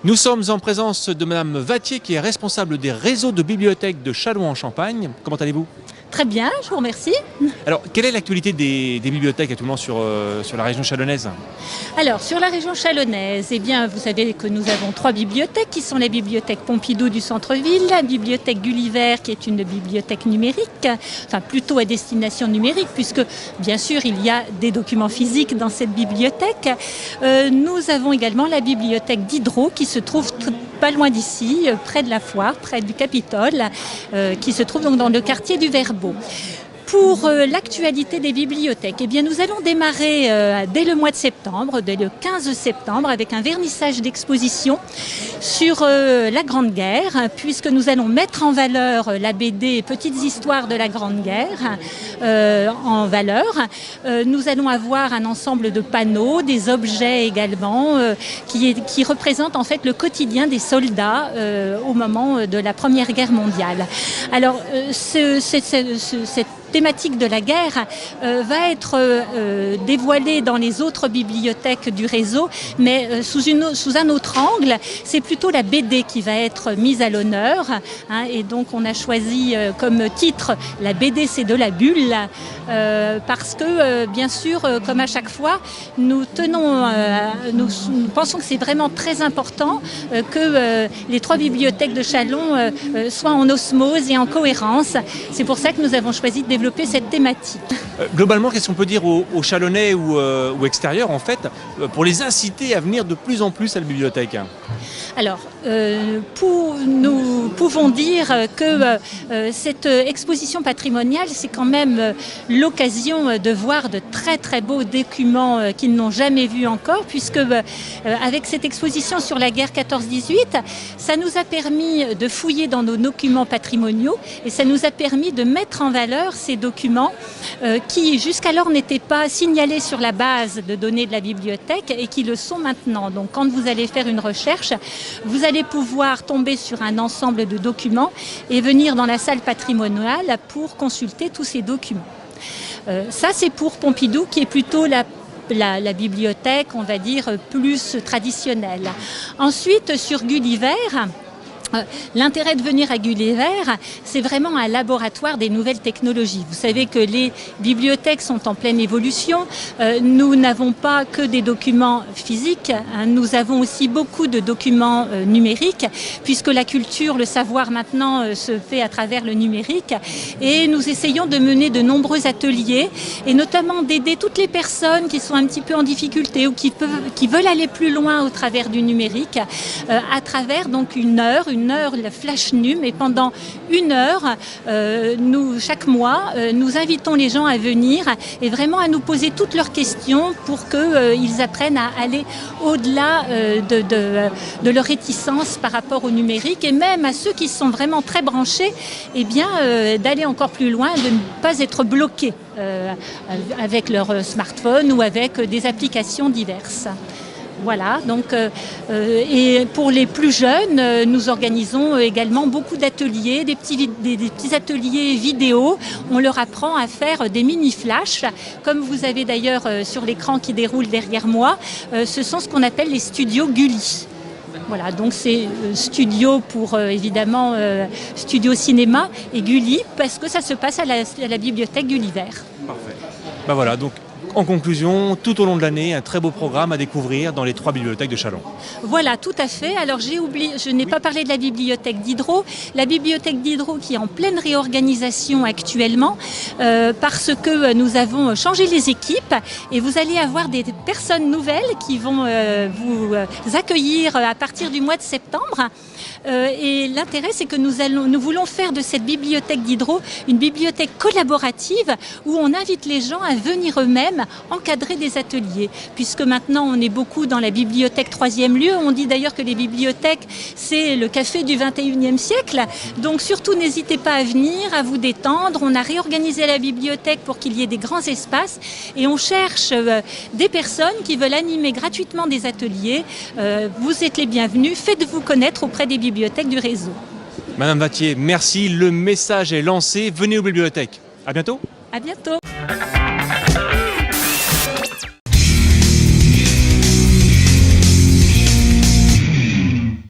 Nous sommes en présence de Madame Vattier, qui est responsable des réseaux de bibliothèques de Châlons-en-Champagne. Comment allez-vous? Très bien, je vous remercie. Alors, quelle est l'actualité des bibliothèques actuellement sur la région chalonnaise? Alors, sur la région chalonnaise, eh bien, vous savez que nous avons 3 bibliothèques qui sont la bibliothèque Pompidou du centre-ville, la bibliothèque Gulliver qui est une bibliothèque numérique, enfin plutôt à destination numérique, puisque bien sûr il y a des documents physiques dans cette bibliothèque. Nous avons également la bibliothèque Diderot qui se trouve pas loin d'ici, près de la foire, près du Capitole, qui se trouve donc dans le quartier du Verbeau. Pour l'actualité des bibliothèques, eh bien, nous allons démarrer dès le mois de septembre, dès le 15 septembre, avec un vernissage d'exposition sur la Grande Guerre, puisque nous allons mettre en valeur la BD Petites histoires de la Grande Guerre en valeur. Nous allons avoir un ensemble de panneaux, des objets également, qui représentent en fait le quotidien des soldats au moment de la Première Guerre mondiale. Alors, cette thématique de la guerre va être dévoilée dans les autres bibliothèques du réseau, mais sous un autre angle. C'est plutôt la BD qui va être mise à l'honneur, hein, et donc on a choisi comme titre « La BD c'est de la bulle », parce que bien sûr, comme à chaque fois, nous pensons que c'est vraiment très important que les 3 bibliothèques de Châlons soient en osmose et en cohérence. C'est pour ça que nous avons choisi de développer cette thématique. Globalement, qu'est-ce qu'on peut dire aux Chalonnais ou extérieurs, en fait, pour les inciter à venir de plus en plus à la bibliothèque? Alors, nous pouvons dire que cette exposition patrimoniale, c'est quand même l'occasion de voir de très très beaux documents qu'ils n'ont jamais vus encore, puisque avec cette exposition sur la guerre 14-18, ça nous a permis de fouiller dans nos documents patrimoniaux et ça nous a permis de mettre en valeur ces documents qui jusqu'alors n'étaient pas signalés sur la base de données de la bibliothèque et qui le sont maintenant. Donc quand vous allez faire une recherche, vous allez pouvoir tomber sur un ensemble de documents et venir dans la salle patrimoniale pour consulter tous ces documents. Ça, c'est pour Pompidou, qui est plutôt la bibliothèque, on va dire, plus traditionnelle. Ensuite, sur Gulliver, l'intérêt de venir à Gulliver, c'est vraiment un laboratoire des nouvelles technologies. Vous savez que les bibliothèques sont en pleine évolution. Nous n'avons pas que des documents physiques, hein. Nous avons aussi beaucoup de documents numériques, puisque la culture, le savoir maintenant se fait à travers le numérique. Et nous essayons de mener de nombreux ateliers, et notamment d'aider toutes les personnes qui sont un petit peu en difficulté ou qui veulent aller plus loin au travers du numérique, à travers donc une heure, le flash num, et pendant 1 heure, chaque mois, nous invitons les gens à venir et vraiment à nous poser toutes leurs questions pour qu'ils apprennent à aller au-delà de leur réticence par rapport au numérique, et même à ceux qui sont vraiment très branchés, eh bien, d'aller encore plus loin, de ne pas être bloqués avec leur smartphone ou avec des applications diverses. Voilà, donc, et pour les plus jeunes, nous organisons également beaucoup d'ateliers, des petits ateliers vidéo. On leur apprend à faire des mini-flashs, comme vous avez d'ailleurs sur l'écran qui déroule derrière moi. Ce sont ce qu'on appelle les studios Gulli. Voilà, donc c'est studio pour évidemment studio cinéma, et Gulli parce que ça se passe à la bibliothèque Gulliver. Parfait. Ben voilà, donc en conclusion, tout au long de l'année, un très beau programme à découvrir dans les 3 bibliothèques de Châlons. Voilà, tout à fait. Alors je n'ai pas parlé de la bibliothèque Diderot. La bibliothèque Diderot qui est en pleine réorganisation actuellement, parce que nous avons changé les équipes, et vous allez avoir des personnes nouvelles qui vont vous accueillir à partir du mois de septembre. Et l'intérêt, c'est que nous voulons faire de cette bibliothèque Diderot une bibliothèque collaborative où on invite les gens à venir eux-mêmes encadrer des ateliers, puisque maintenant on est beaucoup dans la bibliothèque 3e lieu. On dit d'ailleurs que les bibliothèques, c'est le café du 21e siècle. Donc surtout, n'hésitez pas à venir, à vous détendre. On a réorganisé la bibliothèque pour qu'il y ait des grands espaces, et on cherche des personnes qui veulent animer gratuitement des ateliers. Vous êtes les bienvenus, faites-vous connaître auprès des bibliothèques du réseau. Madame Vattier, merci, le message est lancé, venez aux bibliothèques. À bientôt. À bientôt.